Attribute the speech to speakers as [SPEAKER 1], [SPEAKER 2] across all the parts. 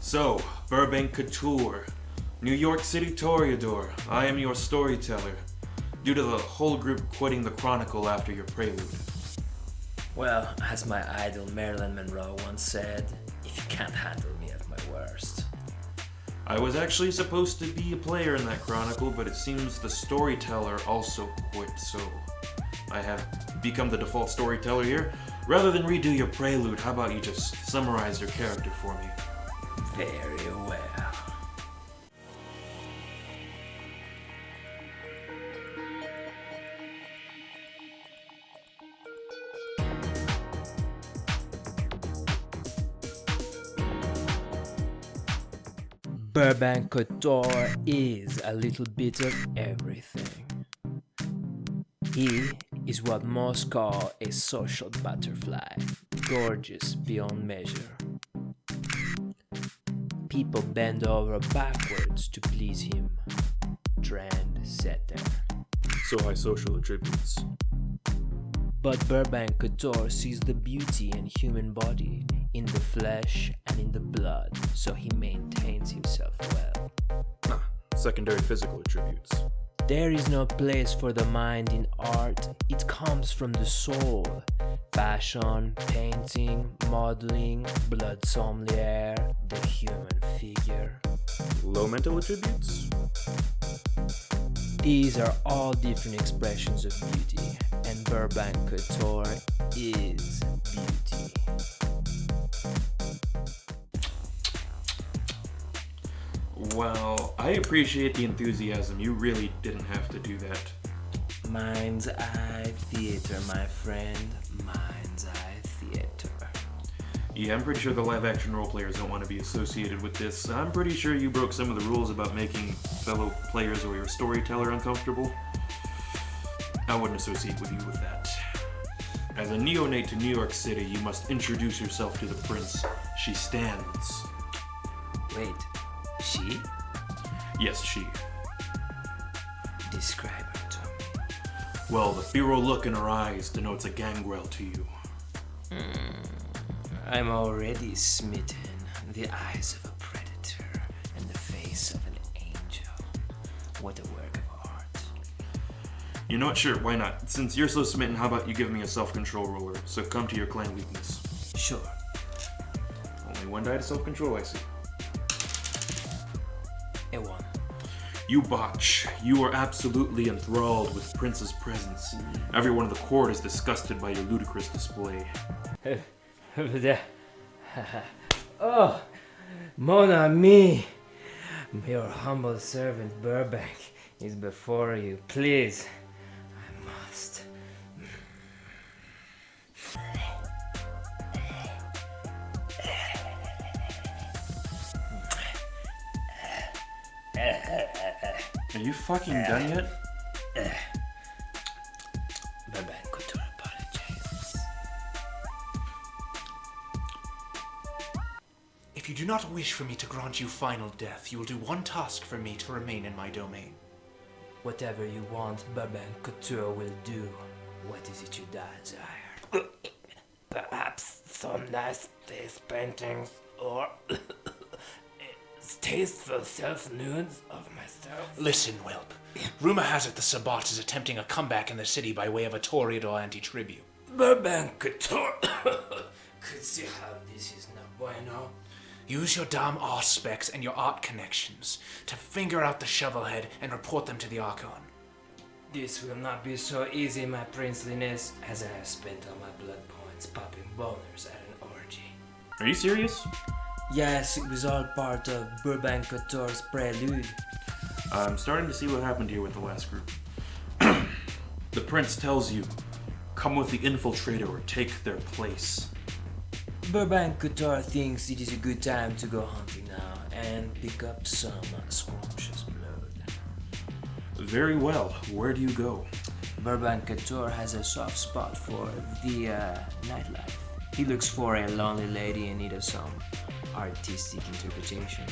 [SPEAKER 1] So, Burbank Couture, New York City Toreador, I am your storyteller, due to the whole group quitting the Chronicle after your prelude.
[SPEAKER 2] Well, as my idol Marilyn Monroe once said, if you can't handle me at my worst.
[SPEAKER 1] I was actually supposed to be a player in that Chronicle, but it seems the storyteller also quit, so I have become the default storyteller here. Rather than redo your prelude, how about you just summarize your character for me?
[SPEAKER 2] Very well. Burbank Couture is a little bit of everything. He is what most call a social butterfly, gorgeous beyond measure. People bend over backwards to please him. Trendsetter.
[SPEAKER 1] So high social attributes.
[SPEAKER 2] But Burbank Couture sees the beauty in human body, in the flesh and in the blood, so he maintains himself well.
[SPEAKER 1] Secondary physical attributes.
[SPEAKER 2] There is no place for the mind in art, it comes from the soul. Fashion, painting, modeling, blood sommelier, the human figure.
[SPEAKER 1] Low mental attributes?
[SPEAKER 2] These are all different expressions of beauty, and Burbank Couture is beauty.
[SPEAKER 1] Well, I appreciate the enthusiasm. You really didn't have to do that.
[SPEAKER 2] Mind's eye theater, my friend. Mind's eye theater.
[SPEAKER 1] Yeah, I'm pretty sure the live-action role players don't want to be associated with this. I'm pretty sure you broke some of the rules about making fellow players or your storyteller uncomfortable. I wouldn't associate with you with that. As a neonate to New York City, you must introduce yourself to the prince. She stands.
[SPEAKER 2] Wait, she?
[SPEAKER 1] Yes, she.
[SPEAKER 2] Describe her to me.
[SPEAKER 1] Well, the feral look in her eyes denotes a gangrel to you.
[SPEAKER 2] I'm already smitten. The eyes of a predator and the face of an angel. What a work of art.
[SPEAKER 1] You know what? Sure, why not? Since you're so smitten, how about you give me a self-control roller? Succumb to your clan weakness.
[SPEAKER 2] Sure.
[SPEAKER 1] Only one die to self-control, I see.
[SPEAKER 2] A one.
[SPEAKER 1] You botch. You are absolutely enthralled with Prince's presence. Everyone in the court is disgusted by your ludicrous display.
[SPEAKER 2] Oh, mon ami, your humble servant Burbank is before you. Please, I must.
[SPEAKER 1] Are you fucking done yet?
[SPEAKER 2] Burbank Couture apologizes.
[SPEAKER 3] If you do not wish for me to grant you final death, you will do one task for me to remain in my domain.
[SPEAKER 2] Whatever you want, Burbank Couture will do. What is it you desire? Perhaps some nice face paintings or tasteful self-nudes of myself.
[SPEAKER 3] Listen, whelp. Rumor has it the Sabbat is attempting a comeback in the city by way of a Toreador anti-tribute.
[SPEAKER 2] Burbank Couture could see how this is not bueno.
[SPEAKER 3] Use your damn arse specs and your art connections to finger out the shovelhead and report them to the Archon.
[SPEAKER 2] This will not be so easy, my princeliness, as I have spent all my blood points popping boners at an orgy.
[SPEAKER 1] Are you serious?
[SPEAKER 2] Yes, it was all part of Burbank Couture's prelude.
[SPEAKER 1] I'm starting to see what happened here with the last group. The prince tells you, come with the infiltrator or take their place.
[SPEAKER 2] Burbank Couture thinks it is a good time to go hunting now and pick up some scrumptious blood.
[SPEAKER 1] Very well. Where do you go?
[SPEAKER 2] Burbank Couture has a soft spot for the nightlife. He looks for a lonely lady in need of some artistic interpretation.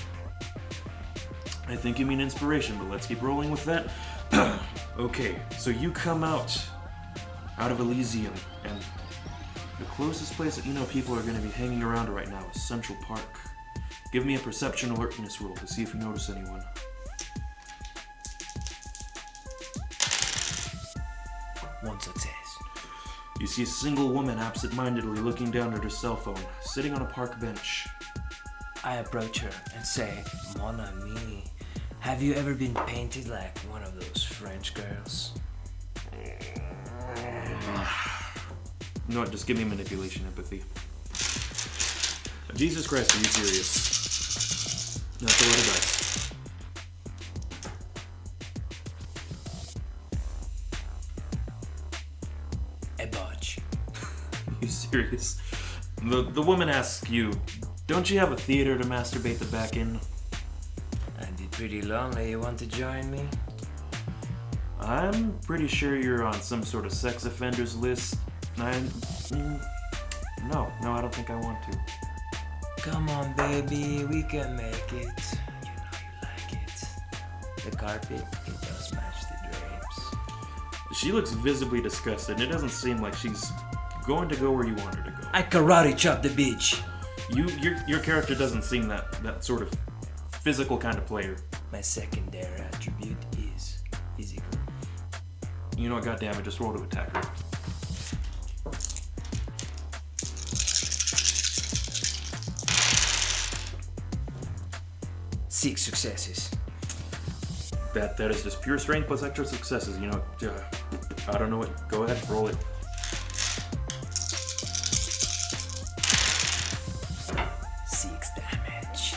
[SPEAKER 1] I think you mean inspiration, but let's keep rolling with that. Okay, so you come out of Elysium, and the closest place that you know people are going to be hanging around right now is Central Park. Give me a perception alertness roll to see if you notice anyone.
[SPEAKER 2] One success.
[SPEAKER 1] You see a single woman absent-mindedly looking down at her cell phone, sitting on a park bench.
[SPEAKER 2] I approach her and say, Mon ami, have you ever been painted like one of those French girls?
[SPEAKER 1] You know what, just give me manipulation empathy. Jesus Christ, are you serious? That's a lot of dice.
[SPEAKER 2] A botch.
[SPEAKER 1] You serious? The woman asks you, don't you have a theater to masturbate the back in?
[SPEAKER 2] I'd be pretty lonely. You want to join me?
[SPEAKER 1] I'm pretty sure you're on some sort of sex offenders list. No, I don't think I want to.
[SPEAKER 2] Come on, baby, we can make it. You know you like it. The carpet, it does match the drapes.
[SPEAKER 1] She looks visibly disgusted, and it doesn't seem like she's going to go where you want her to go.
[SPEAKER 2] I karate chop the bitch.
[SPEAKER 1] Your character doesn't seem that sort of physical kind of player.
[SPEAKER 2] My secondary attribute is physical.
[SPEAKER 1] You know what, goddammit, just roll to attack her.
[SPEAKER 2] Six successes.
[SPEAKER 1] That is just pure strength plus extra successes. You know, I don't know what. Go ahead, roll it.
[SPEAKER 2] 6 damage.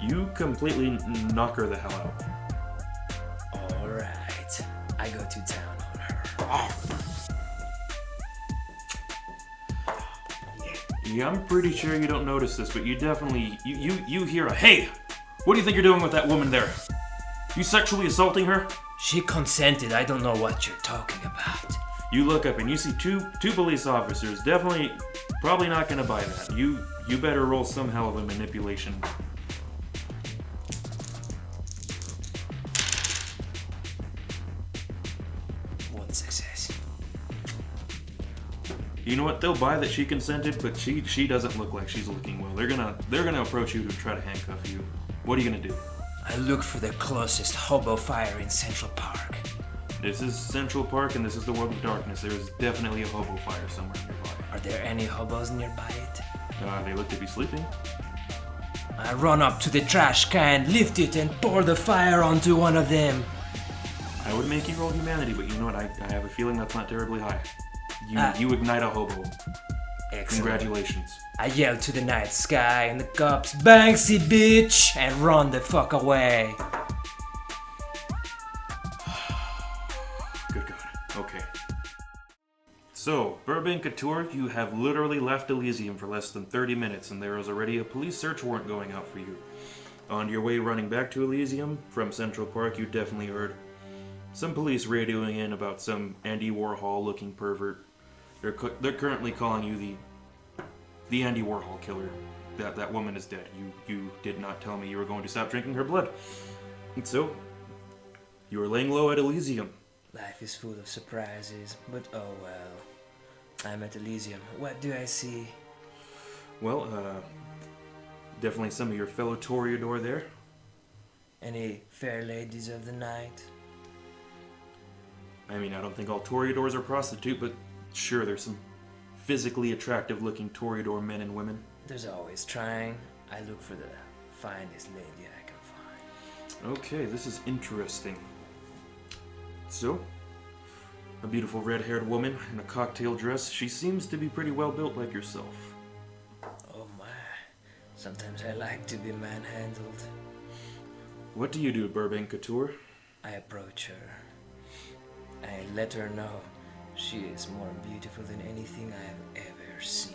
[SPEAKER 1] You completely knock her the hell out.
[SPEAKER 2] Alright, I go to town on her.
[SPEAKER 1] Yeah, I'm pretty sure you don't notice this, but you definitely you hear a hey. What do you think you're doing with that woman there? You sexually assaulting her?
[SPEAKER 2] She consented. I don't know what you're talking about.
[SPEAKER 1] You look up and you see two police officers. Probably not gonna buy that. You better roll some hell of a manipulation.
[SPEAKER 2] One success.
[SPEAKER 1] You know what? They'll buy that she consented, but she doesn't look like she's looking well. They're gonna approach you to try to handcuff you. What are you gonna do?
[SPEAKER 2] I look for the closest hobo fire in Central Park.
[SPEAKER 1] This is Central Park and this is the world of darkness. There is definitely a hobo fire somewhere nearby.
[SPEAKER 2] Are there any hobos nearby it?
[SPEAKER 1] They look to be sleeping.
[SPEAKER 2] I run up to the trash can, lift it, and pour the fire onto one of them.
[SPEAKER 1] I would make you roll humanity, but you know what? I have a feeling that's not terribly high. You ignite a hobo.
[SPEAKER 2] Excellent.
[SPEAKER 1] Congratulations.
[SPEAKER 2] I yell to the night sky and the cops, Banksy bitch, and run the fuck away.
[SPEAKER 1] Good God. Okay. So, Burbank Couture, you have literally left Elysium for less than 30 minutes, and there is already a police search warrant going out for you. On your way running back to Elysium from Central Park, you definitely heard some police radioing in about some Andy Warhol-looking pervert. They're currently calling you the Andy Warhol killer. That woman is dead. You did not tell me you were going to stop drinking her blood. And so, you are laying low at Elysium.
[SPEAKER 2] Life is full of surprises, but oh well. I'm at Elysium. What do I see?
[SPEAKER 1] Well, definitely some of your fellow Toreador there.
[SPEAKER 2] Any fair ladies of the night?
[SPEAKER 1] I mean, I don't think all Toreadors are prostitute, but sure, there's some physically attractive looking Toreador men and women.
[SPEAKER 2] There's always trying. I look for the finest lady I can find.
[SPEAKER 1] Okay, this is interesting. So, a beautiful red-haired woman in a cocktail dress. She seems to be pretty well built like yourself.
[SPEAKER 2] Oh my. Sometimes I like to be manhandled.
[SPEAKER 1] What do you do, Burbank Couture?
[SPEAKER 2] I approach her. I let her know she is more beautiful than anything I've ever seen.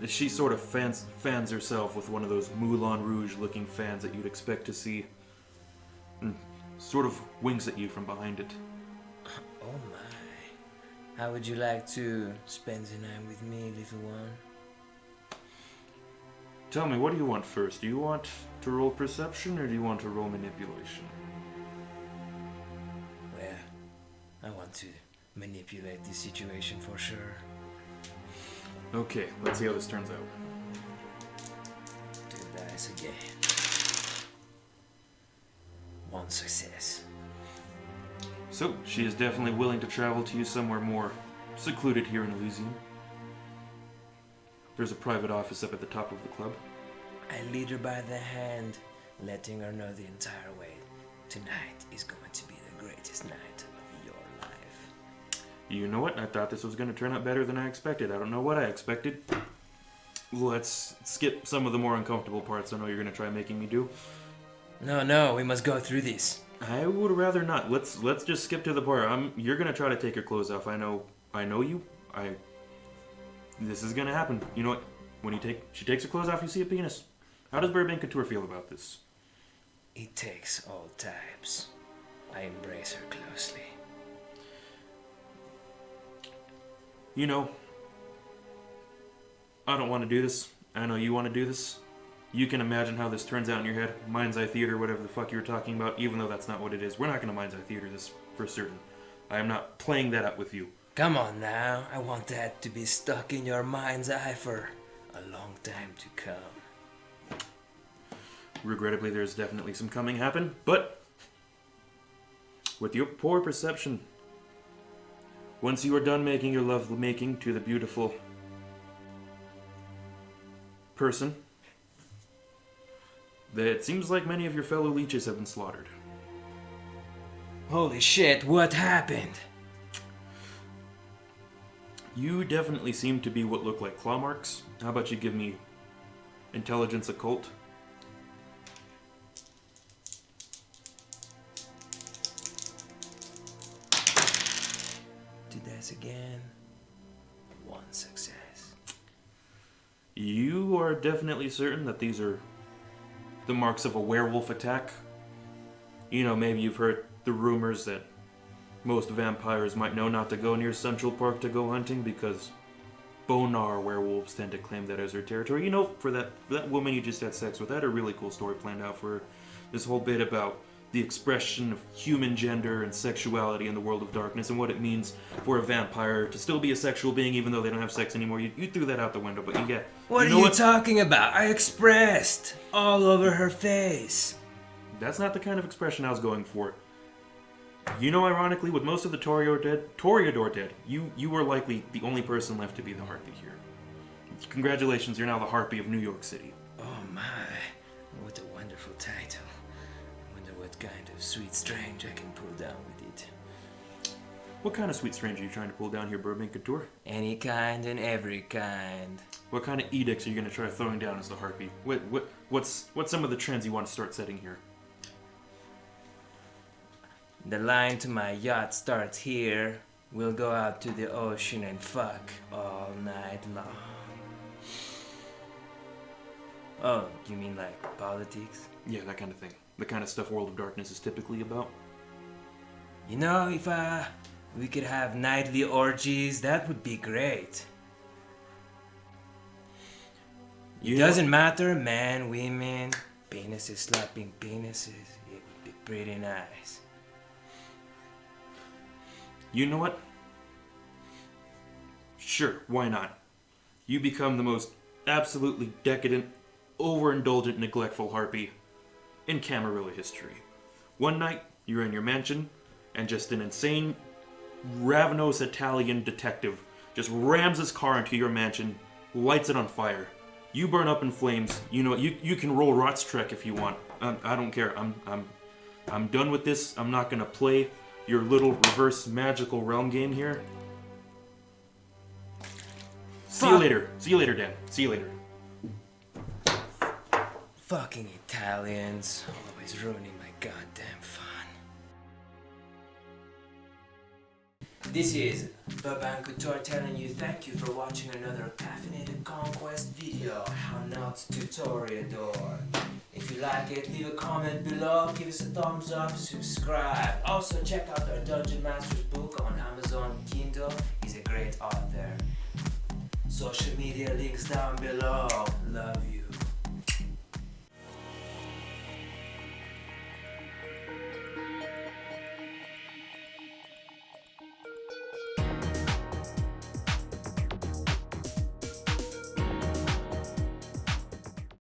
[SPEAKER 1] She sort of fans herself with one of those Moulin Rouge looking fans that you'd expect to see. And sort of winks at you from behind it.
[SPEAKER 2] Oh my. How would you like to spend the night with me, little one?
[SPEAKER 1] Tell me, what do you want first? Do you want to roll perception or do you want to roll manipulation?
[SPEAKER 2] Well, I want to manipulate this situation for sure.
[SPEAKER 1] Okay, let's see how this turns out.
[SPEAKER 2] 2 dance again. One success.
[SPEAKER 1] So, she is definitely willing to travel to you somewhere more secluded here in Elysium. There's a private office up at the top of the club.
[SPEAKER 2] I lead her by the hand, letting her know the entire way. Tonight is going to be the greatest night of your life.
[SPEAKER 1] You know what? I thought this was going to turn out better than I expected. I don't know what I expected. Let's skip some of the more uncomfortable parts I know you're going to try making me do.
[SPEAKER 2] No, we must go through this.
[SPEAKER 1] I would rather not. Let's just skip to the part. You're going to try to take your clothes off. I know you. This is going to happen. You know what? When she takes her clothes off, you see a penis. How does Burbank Couture feel about this?
[SPEAKER 2] It takes all types. I embrace her closely.
[SPEAKER 1] You know, I don't want to do this. I know you want to do this. You can imagine how this turns out in your head. Mind's eye theater, whatever the fuck you were talking about, even though that's not what it is. We're not going to mind's eye theater this for certain. I am not playing that out with you.
[SPEAKER 2] Come on now. I want that to be stuck in your mind's eye for a long time to come.
[SPEAKER 1] Regrettably, there's definitely some coming happen, but with your poor perception, once you are done making your love making to the beautiful person, that it seems like many of your fellow leeches have been slaughtered.
[SPEAKER 2] Holy shit, what happened?
[SPEAKER 1] You definitely seem to be what look like claw marks. How about you give me intelligence occult?
[SPEAKER 2] Do this again. One success.
[SPEAKER 1] You are definitely certain that these are the marks of a werewolf attack. You know, maybe you've heard the rumors that most vampires might know not to go near Central Park to go hunting because bonar werewolves tend to claim that as their territory. You know, for that woman you just had sex with, I had a really cool story planned out for her. This whole bit about the expression of human gender and sexuality in the world of darkness and what it means for a vampire to still be a sexual being even though they don't have sex anymore. You threw that out the window, but you get...
[SPEAKER 2] What are you talking about? I expressed all over her face.
[SPEAKER 1] That's not the kind of expression I was going for. You know, ironically, with most of the Toreador dead, you were likely the only person left to be the Harpy here. Congratulations, you're now the Harpy of New York City.
[SPEAKER 2] Oh my, what a wonderful title. I wonder what kind of sweet strange I can pull down with it.
[SPEAKER 1] What kind of sweet strange are you trying to pull down here, Burbank Couture?
[SPEAKER 2] Any kind and every kind.
[SPEAKER 1] What kind of edicts are you going to try throwing down as the Harpy? What's some of the trends you want to start setting here?
[SPEAKER 2] The line to my yacht starts here. We'll go out to the ocean and fuck all night long. Oh, you mean like politics?
[SPEAKER 1] Yeah, that kind of thing. The kind of stuff World of Darkness is typically about.
[SPEAKER 2] You know, if we could have nightly orgies, that would be great. It doesn't matter, man, women, penises slapping penises. It would be pretty nice.
[SPEAKER 1] You know what? Sure, why not? You become the most absolutely decadent, overindulgent, neglectful Harpy in Camarilla history. One night, you're in your mansion, and just an insane, ravenous Italian detective just rams his car into your mansion, lights it on fire. You burn up in flames. You know, you can roll Rot's Trek if you want. I don't care. I'm done with this. I'm not gonna play your little reverse magical realm game here. See you later. See you later, Dan. See you later.
[SPEAKER 2] Fucking Italians, always ruining my goddamn fun. This is Burbank Couture telling you thank you for watching another caffeinated conquest video. How not to Toreador. If you like it, leave a comment below, give us a thumbs up, subscribe. Also check out our Dungeon Master's book on Amazon Kindle. He's a great author. Social media links down below. Love you.